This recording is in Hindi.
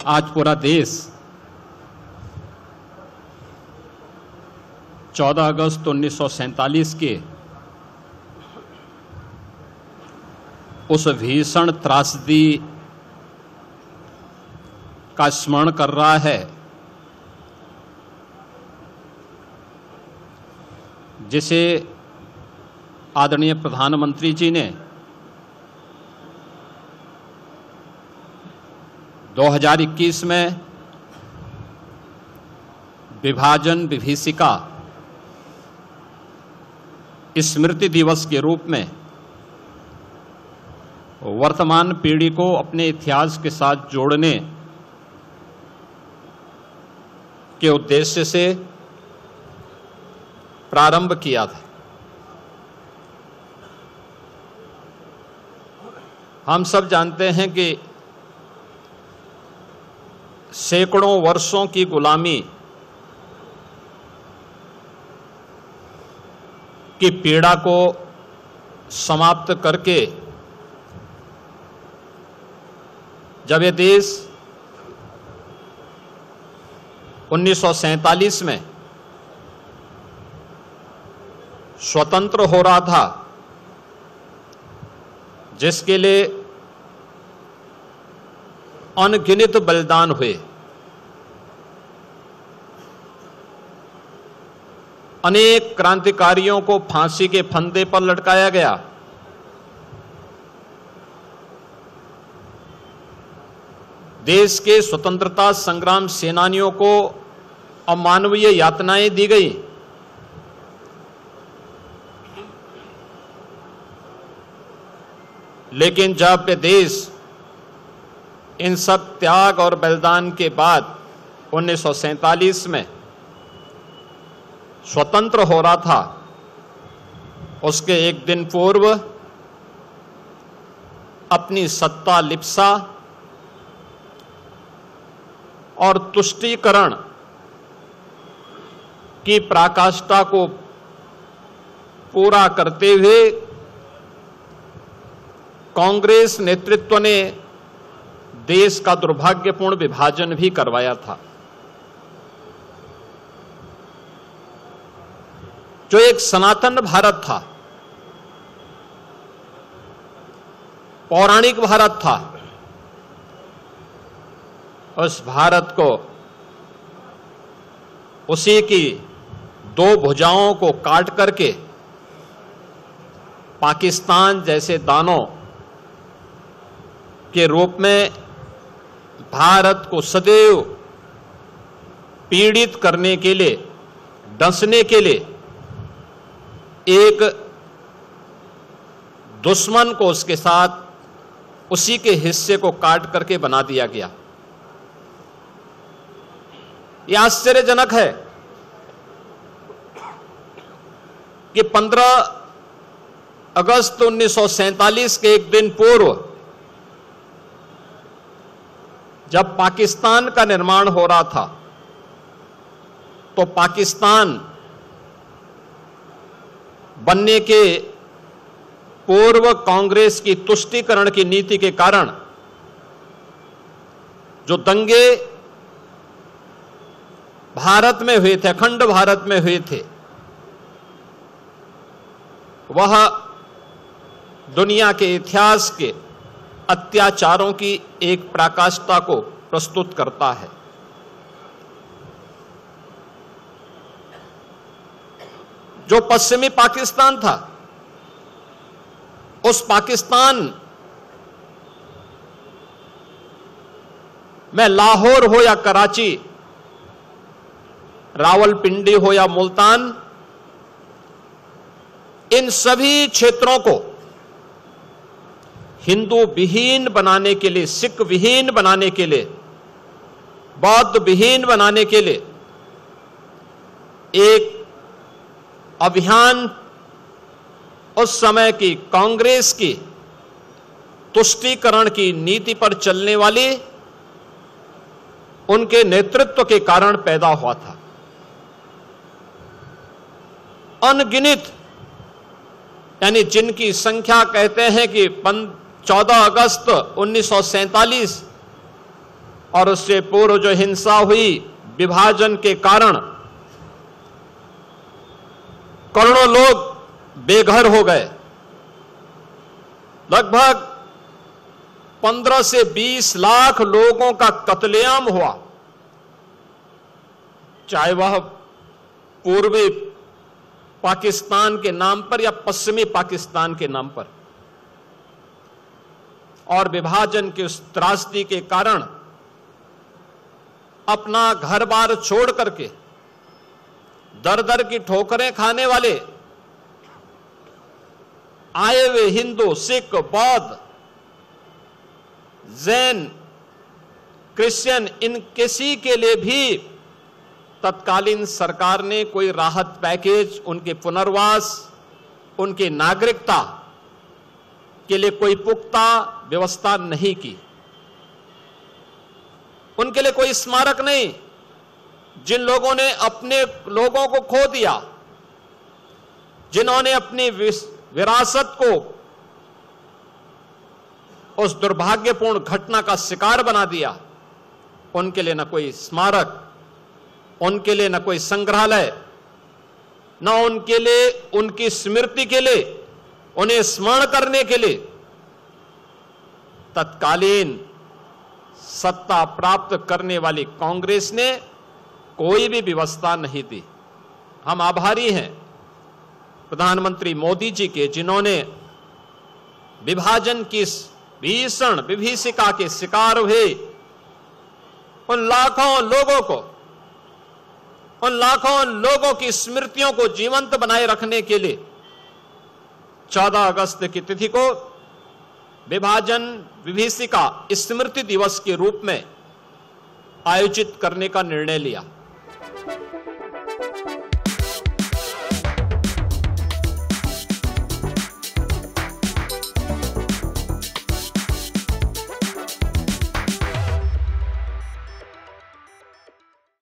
आज पूरा देश 14 अगस्त 1947 के उस भीषण त्रासदी का स्मरण कर रहा है जिसे आदरणीय प्रधानमंत्री जी ने 2021 में विभाजन विभीषिका स्मृति दिवस के रूप में वर्तमान पीढ़ी को अपने इतिहास के साथ जोड़ने के उद्देश्य से प्रारंभ किया था। हम सब जानते हैं कि सैकड़ों वर्षों की गुलामी की पीड़ा को समाप्त करके जब ये देश 1947 में स्वतंत्र हो रहा था, जिसके लिए अनगिनत बलिदान हुए, अनेक क्रांतिकारियों को फांसी के फंदे पर लटकाया गया, देश के स्वतंत्रता संग्राम सेनानियों को अमानवीय यातनाएं दी गई, लेकिन जब ये देश इन सब त्याग और बलिदान के बाद 1947 में स्वतंत्र हो रहा था, उसके एक दिन पूर्व अपनी सत्ता लिप्सा और तुष्टीकरण की पराकाष्ठा को पूरा करते हुए कांग्रेस नेतृत्व ने देश का दुर्भाग्यपूर्ण विभाजन भी करवाया था, जो एक सनातन भारत था, पौराणिक भारत था। उस भारत को, उसी की दो भुजाओं को काट करके पाकिस्तान जैसे दानों के रूप में भारत को सदैव पीड़ित करने के लिए, डसने के लिए एक दुश्मन को उसके साथ उसी के हिस्से को काट करके बना दिया गया। यह आश्चर्यजनक है कि 15 अगस्त 1947 के एक दिन पूर्व जब पाकिस्तान का निर्माण हो रहा था, तो पाकिस्तान बनने के पूर्व कांग्रेस की तुष्टीकरण की नीति के कारण जो दंगे भारत में हुए थे, अखंड भारत में हुए थे, वह दुनिया के इतिहास के अत्याचारों की एक पराकाष्ठा को प्रस्तुत करता है। जो पश्चिमी पाकिस्तान था, उस पाकिस्तान में लाहौर हो या कराची, रावलपिंडी हो या मुल्तान, इन सभी क्षेत्रों को हिंदू विहीन बनाने के लिए, सिख विहीन बनाने के लिए, बौद्ध विहीन बनाने के लिए एक अभियान उस समय की कांग्रेस की तुष्टीकरण की नीति पर चलने वाली उनके नेतृत्व के कारण पैदा हुआ था। अनगिनत, यानी जिनकी संख्या कहते हैं कि 14 अगस्त 1947 और उससे पूर्व जो हिंसा हुई विभाजन के कारण करोड़ों लोग बेघर हो गए। लगभग 15 से 20 लाख लोगों का कत्लेआम हुआ, चाहे वह पूर्वी पाकिस्तान के नाम पर या पश्चिमी पाकिस्तान के नाम पर। और विभाजन की उस त्रासदी के कारण अपना घर बार छोड़ करके दर दर की ठोकरें खाने वाले आए हुए हिंदू, सिख, बौद्ध, जैन, क्रिश्चियन, इन किसी के लिए भी तत्कालीन सरकार ने कोई राहत पैकेज, उनके पुनर्वास, उनकी नागरिकता के लिए कोई पुख्ता व्यवस्था नहीं की। उनके लिए कोई स्मारक नहीं। जिन लोगों ने अपने लोगों को खो दिया, जिन्होंने अपनी विरासत को उस दुर्भाग्यपूर्ण घटना का शिकार बना दिया, उनके लिए न कोई स्मारक, उनके लिए न कोई संग्रहालय, न उनके लिए, उनकी स्मृति के लिए, उन्हें स्मरण करने के लिए तत्कालीन सत्ता प्राप्त करने वाली कांग्रेस ने कोई भी व्यवस्था नहीं दी। हम आभारी हैं प्रधानमंत्री मोदी जी के, जिन्होंने विभाजन की भीषण विभीषिका के शिकार हुए उन लाखों लोगों की स्मृतियों को जीवंत बनाए रखने के लिए 14 अगस्त की तिथि को विभाजन विभीषिका स्मृति दिवस के रूप में आयोजित करने का निर्णय लिया।